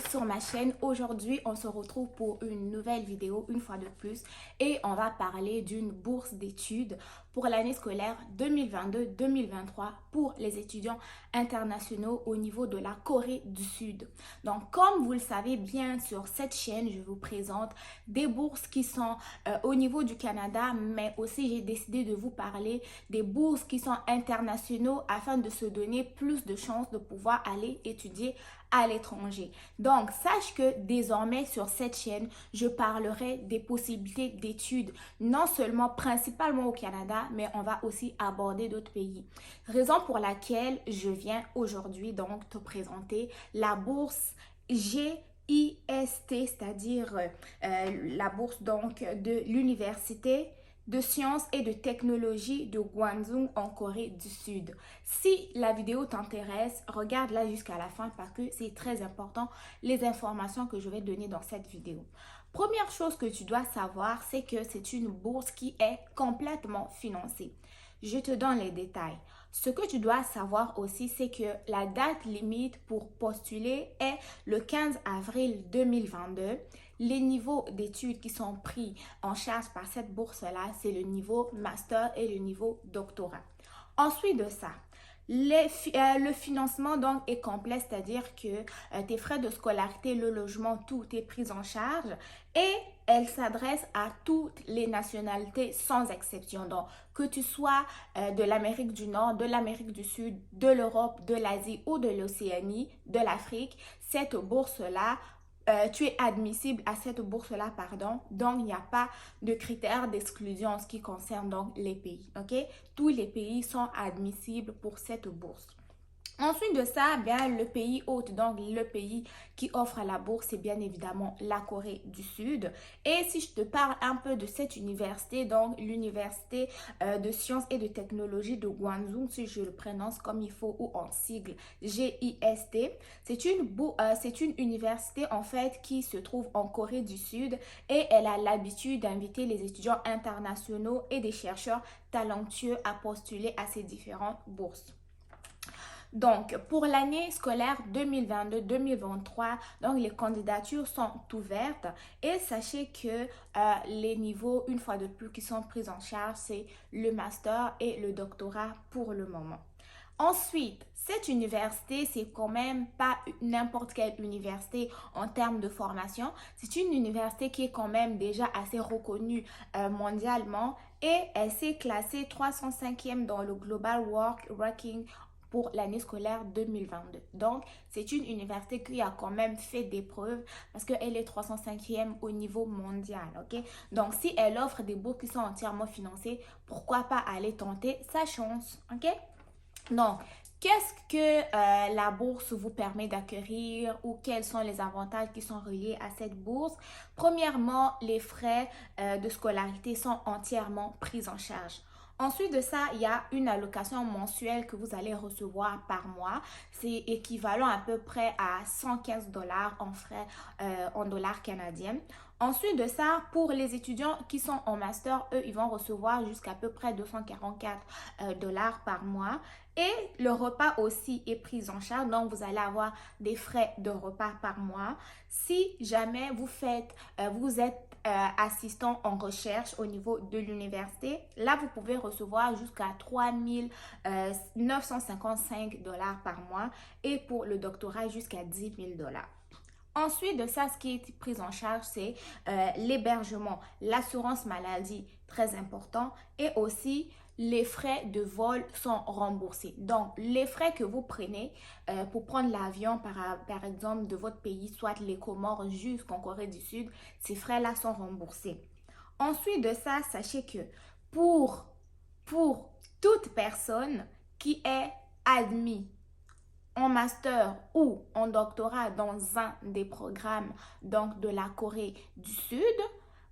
sur ma chaîne. Aujourd'hui, on se retrouve pour une nouvelle vidéo, une fois de plus, et on va parler d'une bourse d'études pour l'année scolaire 2022-2023 pour les étudiants internationaux au niveau de la Corée du Sud. Donc, comme vous le savez bien, sur cette chaîne, je vous présente des bourses qui sont au niveau du Canada, mais aussi j'ai décidé de vous parler des bourses qui sont internationaux afin de se donner plus de chances de pouvoir aller étudier à l'étranger. Donc, sache que désormais sur cette chaîne, je parlerai des possibilités d'études, non seulement principalement au Canada, mais on va aussi aborder d'autres pays. Raison pour laquelle je viens aujourd'hui donc te présenter la bourse GIST, c'est-à-dire la bourse donc de l'université de sciences et de technologie de Gwanzhou en Corée du Sud. Si la vidéo t'intéresse, regarde-la jusqu'à la fin parce que c'est très important les informations que je vais donner dans cette vidéo. Première chose que tu dois savoir, c'est que c'est une bourse qui est complètement financée. Je te donne les détails. Ce que tu dois savoir aussi, c'est que la date limite pour postuler est le 15 avril 2022. Les niveaux d'études qui sont pris en charge par cette bourse-là, c'est le niveau master et le niveau doctorat. Ensuite de ça, le financement donc est complet, c'est-à-dire que tes frais de scolarité, le logement, tout est pris en charge et elle s'adresse à toutes les nationalités sans exception. Donc, que tu sois de l'Amérique du Nord, de l'Amérique du Sud, de l'Europe, de l'Asie ou de l'Océanie, de l'Afrique, cette bourse-là, tu es admissible à cette bourse-là, pardon. Donc, il n'y a pas de critères d'exclusion en ce qui concerne donc les pays, ok? Tous les pays sont admissibles pour cette bourse. Ensuite de ça, bien, le pays hôte, donc le pays qui offre la bourse, c'est bien évidemment la Corée du Sud. Et si je te parle un peu de cette université, donc l'université de sciences et de technologie de Gwanzhou, si je le prononce comme il faut ou en sigle GIST, c'est une université en fait qui se trouve en Corée du Sud et elle a l'habitude d'inviter les étudiants internationaux et des chercheurs talentueux à postuler à ces différentes bourses. Donc, pour l'année scolaire 2022-2023, donc les candidatures sont ouvertes et sachez que les niveaux, une fois de plus, qui sont pris en charge, c'est le master et le doctorat pour le moment. Ensuite, cette université, c'est quand même pas n'importe quelle université en termes de formation. C'est une université qui est quand même déjà assez reconnue mondialement et elle s'est classée 305e dans le Global Work Ranking pour l'année scolaire 2022. Donc, c'est une université qui a quand même fait des preuves parce qu'elle est 305e au niveau mondial, ok? Donc, si elle offre des bourses qui sont entièrement financées, pourquoi pas aller tenter sa chance, ok? Donc, qu'est-ce que la bourse vous permet d'acquérir ou quels sont les avantages qui sont reliés à cette bourse? Premièrement, les frais de scolarité sont entièrement pris en charge. Ensuite de ça, il y a une allocation mensuelle que vous allez recevoir par mois. C'est équivalent à peu près à 115 dollars en frais en dollars canadiens. Ensuite de ça, pour les étudiants qui sont en master, eux, ils vont recevoir jusqu'à peu près 244 dollars par mois. Et le repas aussi est pris en charge. Donc, vous allez avoir des frais de repas par mois. Si jamais vous êtes assistant en recherche au niveau de l'université, là, vous pouvez recevoir jusqu'à 3 955 dollars par mois et pour le doctorat jusqu'à 10 000 dollars. Ensuite de ça, ce qui est pris en charge, c'est l'hébergement, l'assurance maladie, très important, et aussi les frais de vol sont remboursés. Donc, les frais que vous prenez pour prendre l'avion, par exemple, de votre pays, soit les Comores jusqu'en Corée du Sud, ces frais-là sont remboursés. Ensuite de ça, sachez que pour toute personne qui est admise en master ou en doctorat dans un des programmes donc de la Corée du Sud,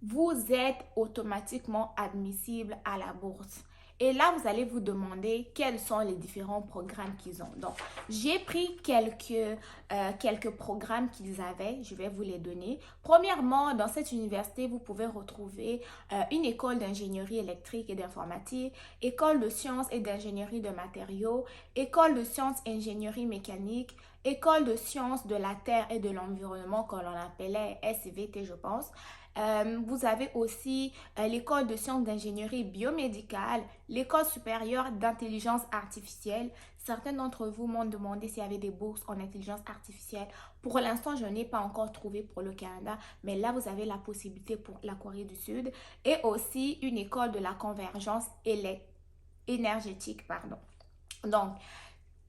vous êtes automatiquement admissible à la bourse. Et là, vous allez vous demander quels sont les différents programmes qu'ils ont. Donc, j'ai pris quelques programmes qu'ils avaient. Je vais vous les donner. Premièrement, dans cette université, vous pouvez retrouver une école d'ingénierie électrique et d'informatique, école de sciences et d'ingénierie de matériaux, école de sciences et ingénierie mécanique, École de sciences de la Terre et de l'environnement, qu'on l'on appelait SVT, je pense. Vous avez aussi l'école de sciences d'ingénierie biomédicale, l'école supérieure d'intelligence artificielle. Certains d'entre vous m'ont demandé s'il y avait des bourses en intelligence artificielle. Pour l'instant, je n'ai pas encore trouvé pour le Canada, mais là, vous avez la possibilité pour la Corée du Sud et aussi une école de la convergence énergétique, pardon. Donc,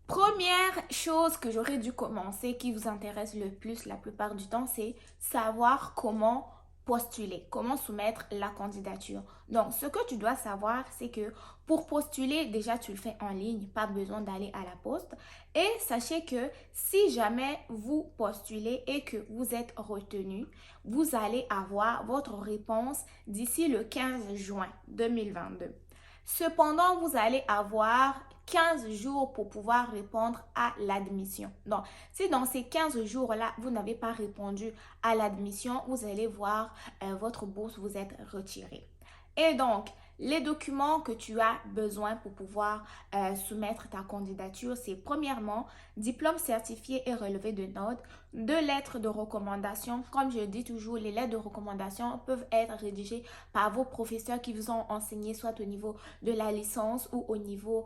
première chose que j'aurais dû commencer, qui vous intéresse le plus la plupart du temps, c'est savoir comment postuler, comment soumettre la candidature. Donc, ce que tu dois savoir, c'est que pour postuler, déjà, tu le fais en ligne, pas besoin d'aller à la poste. Et sachez que si jamais vous postulez et que vous êtes retenu, vous allez avoir votre réponse d'ici le 15 juin 2022. Cependant, vous allez avoir 15 jours pour pouvoir répondre à l'admission. Donc, si dans ces 15 jours-là, vous n'avez pas répondu à l'admission, vous allez voir votre bourse vous être retirée. Et donc, les documents que tu as besoin pour pouvoir soumettre ta candidature, c'est premièrement, diplôme certifié et relevé de notes, 2 lettres de recommandation. Comme je dis toujours, les lettres de recommandation peuvent être rédigées par vos professeurs qui vous ont enseigné, soit au niveau de la licence ou au niveau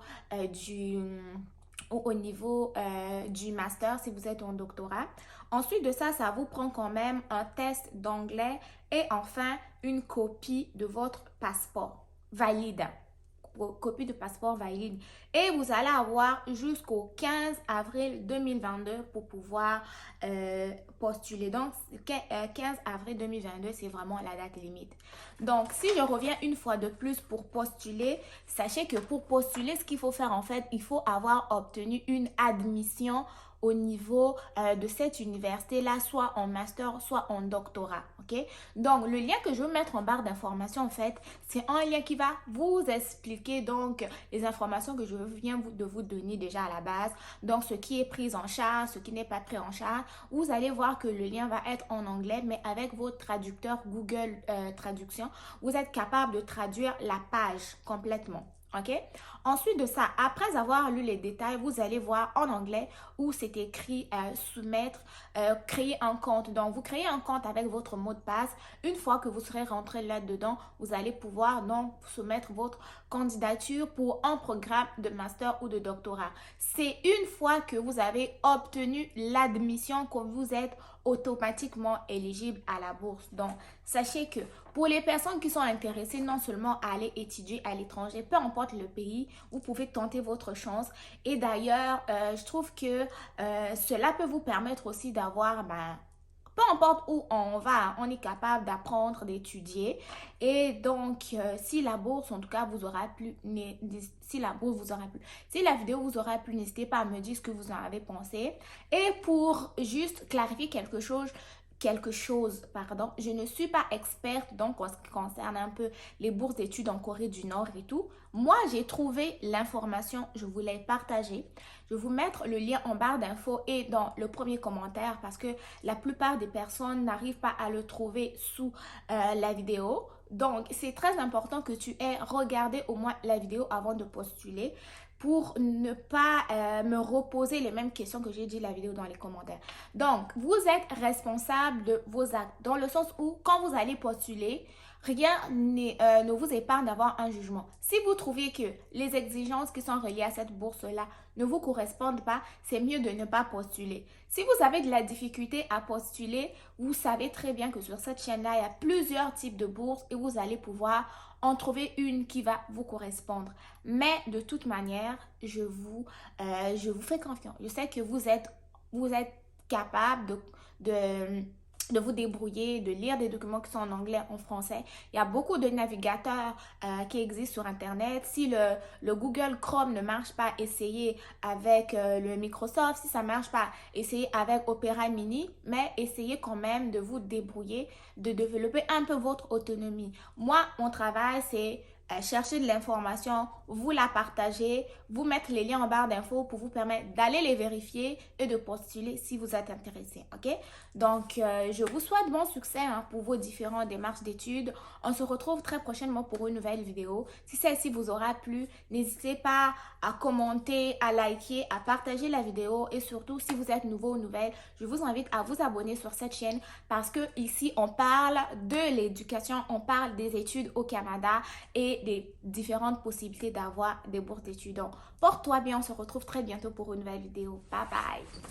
du master si vous êtes en doctorat. Ensuite de ça, ça vous prend quand même un test d'anglais et enfin une copie de votre passeport valide. Copie de passeport valide. Et vous allez avoir jusqu'au 15 avril 2022 pour pouvoir postuler. Donc, 15 avril 2022, c'est vraiment la date limite. Donc, si je reviens une fois de plus pour postuler, sachez que pour postuler, ce qu'il faut faire en fait, il faut avoir obtenu une admission au niveau de cette université-là, soit en master, soit en doctorat, ok? Donc, le lien que je veux mettre en barre d'informations, en fait, c'est un lien qui va vous expliquer donc les informations que je viens de vous donner déjà à la base. Donc, ce qui est pris en charge, ce qui n'est pas pris en charge. Vous allez voir que le lien va être en anglais, mais avec votre traducteur Google Traduction, vous êtes capable de traduire la page complètement. Ok? Ensuite de ça, après avoir lu les détails, vous allez voir en anglais où c'est écrit soumettre, créer un compte. Donc, vous créez un compte avec votre mot de passe. Une fois que vous serez rentré là-dedans, vous allez pouvoir donc soumettre votre candidature pour un programme de master ou de doctorat. C'est une fois que vous avez obtenu l'admission que vous êtes automatiquement éligible à la bourse. Donc, sachez que pour les personnes qui sont intéressées non seulement à aller étudier à l'étranger, peu importe le pays, vous pouvez tenter votre chance. Et d'ailleurs, je trouve que cela peut vous permettre aussi d'avoir, peu importe où on va, on est capable d'apprendre, d'étudier. Et donc, si la bourse, en tout cas, vous aura plu, si la bourse vous aura plu, si la vidéo vous aura plu, n'hésitez pas à me dire ce que vous en avez pensé. Et pour juste clarifier quelque chose, pardon, je ne suis pas experte donc en ce qui concerne un peu les bourses d'études en Corée du Nord et tout. Moi, j'ai trouvé l'information, je voulais partager. Je vais vous mettre le lien en barre d'infos et dans le premier commentaire parce que la plupart des personnes n'arrivent pas à le trouver sous la vidéo. Donc, c'est très important que tu aies regardé au moins la vidéo avant de postuler pour ne pas me reposer les mêmes questions que j'ai dit la vidéo dans les commentaires. Donc, vous êtes responsable de vos actes dans le sens où quand vous allez postuler, rien ne vous épargne d'avoir un jugement. Si vous trouvez que les exigences qui sont reliées à cette bourse-là ne vous correspondent pas, c'est mieux de ne pas postuler. Si vous avez de la difficulté à postuler, vous savez très bien que sur cette chaîne-là, il y a plusieurs types de bourses et vous allez pouvoir en trouver une qui va vous correspondre. Mais de toute manière, je vous fais confiance. Je sais que vous êtes capable de vous débrouiller, de lire des documents qui sont en anglais, en français. Il y a beaucoup de navigateurs qui existent sur Internet. Si le Google Chrome ne marche pas, essayez avec le Microsoft. Si ça ne marche pas, essayez avec Opera Mini. Mais essayez quand même de vous débrouiller, de développer un peu votre autonomie. Moi, mon travail, c'est chercher de l'information, vous la partagez, vous mettre les liens en barre d'infos pour vous permettre d'aller les vérifier et de postuler si vous êtes intéressé, ok? Donc, je vous souhaite bon succès hein, pour vos différentes démarches d'études. On se retrouve très prochainement pour une nouvelle vidéo. Si celle-ci vous aura plu, n'hésitez pas à commenter, à liker, à partager la vidéo et surtout, si vous êtes nouveau ou nouvelle, je vous invite à vous abonner sur cette chaîne parce que ici, on parle de l'éducation, on parle des études au Canada et des différentes possibilités d'avoir des bourses d'études. Donc, porte-toi bien, on se retrouve très bientôt pour une nouvelle vidéo. Bye bye!